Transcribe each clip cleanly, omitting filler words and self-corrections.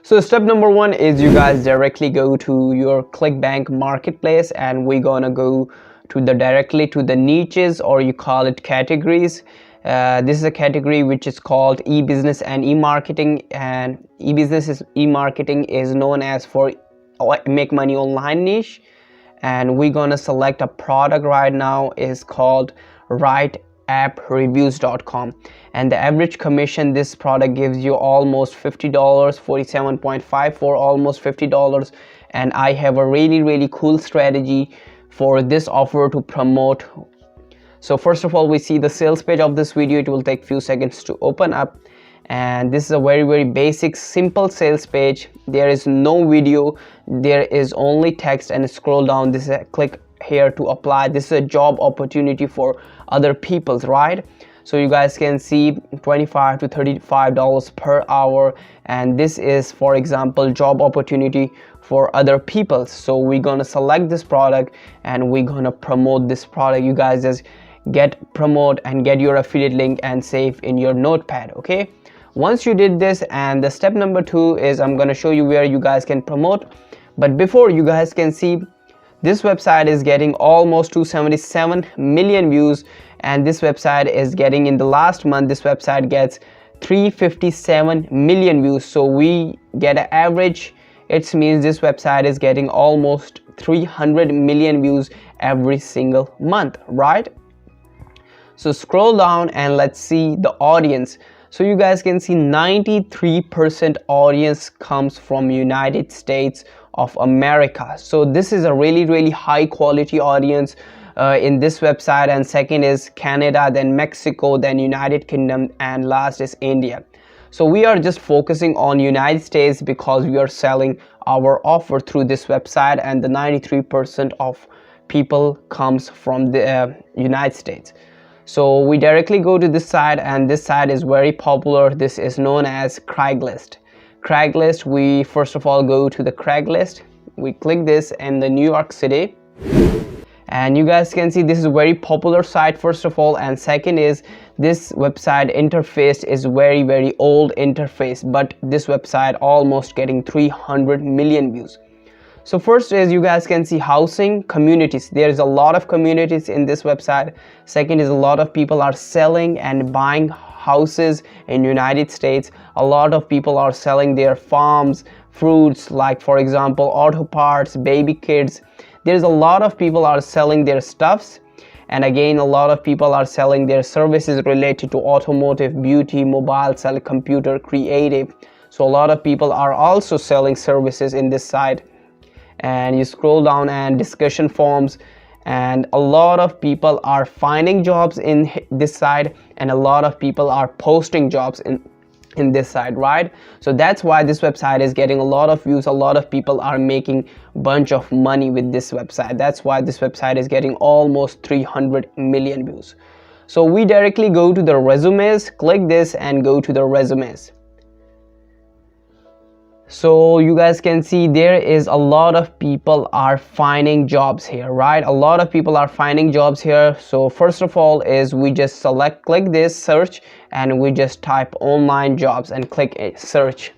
So step number one is you guys directly go to your Clickbank marketplace, and we're gonna go to the directly to the niches, or you call it categories. This is a category which is called e-business and e-marketing, and e-business is e-marketing is known as for make money online niche. And we're gonna select a product right now is called writeappreviews.com, and the average commission this product gives you almost $50, 47.5 for almost $50. And I have a really cool strategy for this offer to promote. So first of all, we see the sales page of this video. It will take few seconds to open up, and this is a very basic simple sales page. There is no video, there is only text, and scroll down. This is a click here to apply. This is a job opportunity for other people's, right? So you guys can see $25 to $35 per hour, and this is, for example, job opportunity for other people. So we're gonna select this product and we're gonna promote this product. You guys just promote and get your affiliate link and save in your notepad. Okay, once you did this, and the step number two is I'm gonna show you where you guys can promote. But before, you guys can see this website is getting almost 277 million views, and this website is getting, in the last month, this website gets 357 million views. So we get an average, it means this website is getting almost 300 million views every single month, right? So scroll down and let's see the audience. So you guys can see 93% audience comes from United States of America. So this is a really high quality audience in this website. And second is Canada, then Mexico, then United Kingdom, and last is India. So we are just focusing on United States because we are selling our offer through this website, and the 93% of people comes from the United States. So we directly go to this site, and this site is very popular. This is known as Craigslist. We first of all go to the Craigslist. We click this in the New York City, and you guys can see this is a very popular site, first of all. And second is this website interface is very old interface, but this website almost getting 300 million views. So first is you guys can see housing communities. There is a lot of communities in this website. Second is a lot of people are selling and buying houses in United States. A lot of people are selling their farms, fruits, like for example auto parts, baby kids. There's a lot of people are selling their stuffs, and again a lot of people are selling their services related to automotive, beauty, mobile, computer, creative. So a lot of people are also selling services in this site. And you scroll down and discussion forums, and a lot of people are finding jobs in this site, and a lot of people are posting jobs in this site, right? So that's why this website is getting a lot of views. A lot of people are making a bunch of money with this website. That's why this website is getting almost 300 million views. So we directly go to the resumes, click this and go to the resumes. So you guys can see there is a lot of people are finding jobs here, right? A lot of people are finding jobs here. So first of all is we just click this search, and we just type online jobs and click search.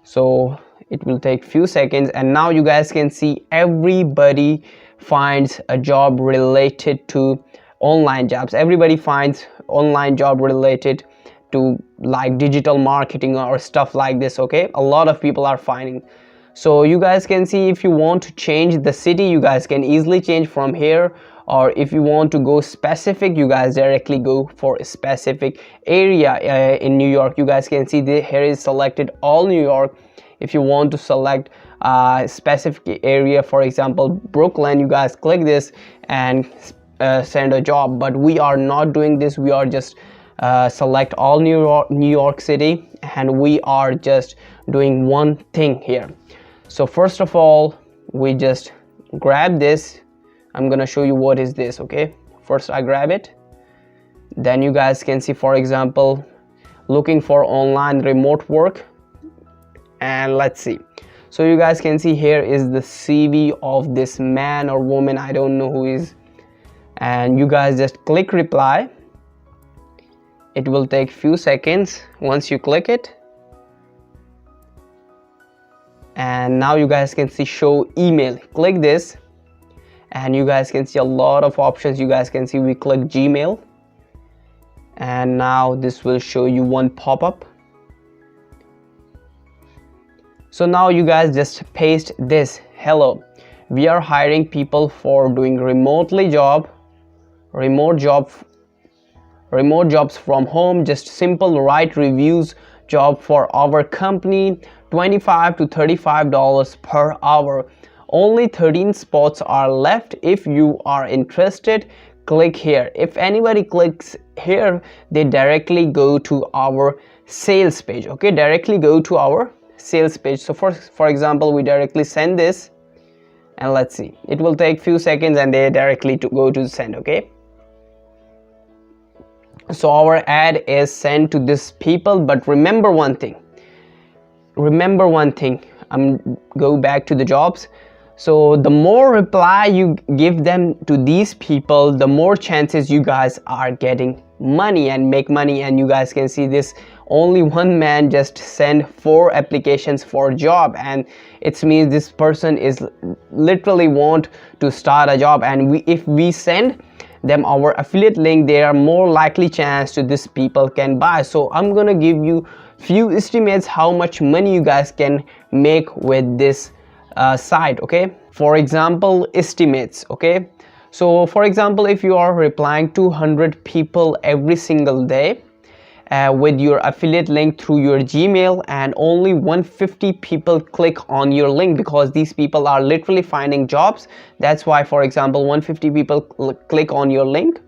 So it will take few seconds, and now you guys can see everybody finds a job related to online jobs. Everybody finds online job related to like digital marketing or stuff like this. Okay, a lot of people are finding. So you guys can see if you want to change the city, you guys can easily change from here, or if you want to go specific, you guys directly go for a specific area in New York. You guys can see here is selected all New York. If you want to select a specific area, for example Brooklyn, you guys click this and send a job. But we are not doing this. We are just select all New York City, and we are just doing one thing here. So first of all, we just grab this. I'm gonna show you what is this. Okay, first I grab it, then you guys can see, for example, looking for online remote work, and let's see. So you guys can see here is the CV of this man or woman, I don't know who is, and you guys just click reply. It will take few seconds. Once you click it, and now you guys can see show email. Click this and you guys can see a lot of options. You guys can see we click Gmail, and now this will show you one pop-up. So now you guys just paste this: hello, we are hiring people for doing remote jobs from home. Just simple write reviews, job for our company, $25 to $35 per hour. Only 13 spots are left. If you are interested, click here. If anybody clicks here, they directly go to our sales page. Okay, directly go to our sales page. So for example, we directly send this, and let's see, it will take few seconds and they directly go to send. Okay, so our ad is sent to these people. But remember one thing, go back to the jobs. So the more reply you give them to these people, the more chances you guys are getting money and make money. And you guys can see this, only one man just sent 4 applications for a job, and it means this person is literally want to start a job. And if we send them our affiliate link, there are more likely chance to this people can buy. So I'm gonna give you few estimates how much money you guys can make with this site. Okay, for example, estimates. Okay, so for example, if you are replying 200 people every single day with your affiliate link through your Gmail, and only 150 people click on your link, because these people are literally finding jobs. That's why, for example, 150 people click on your link,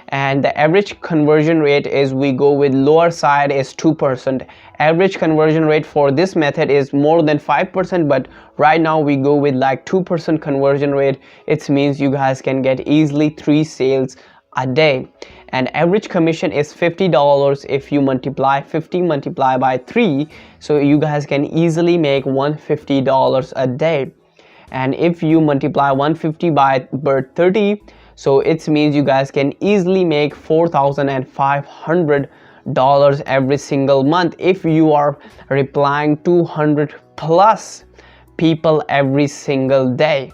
and the average conversion rate is, we go with lower side, is 2%. Average conversion rate for this method is more than 5%, but right now we go with like 2% conversion rate. It means you guys can get easily 3 sales a day, and average commission is $50. If you multiply 50 multiply by 3, so you guys can easily make $150 a day. And if you multiply 150 by 30, so it means you guys can easily make $4,500 every single month if you are replying 200 plus people every single day.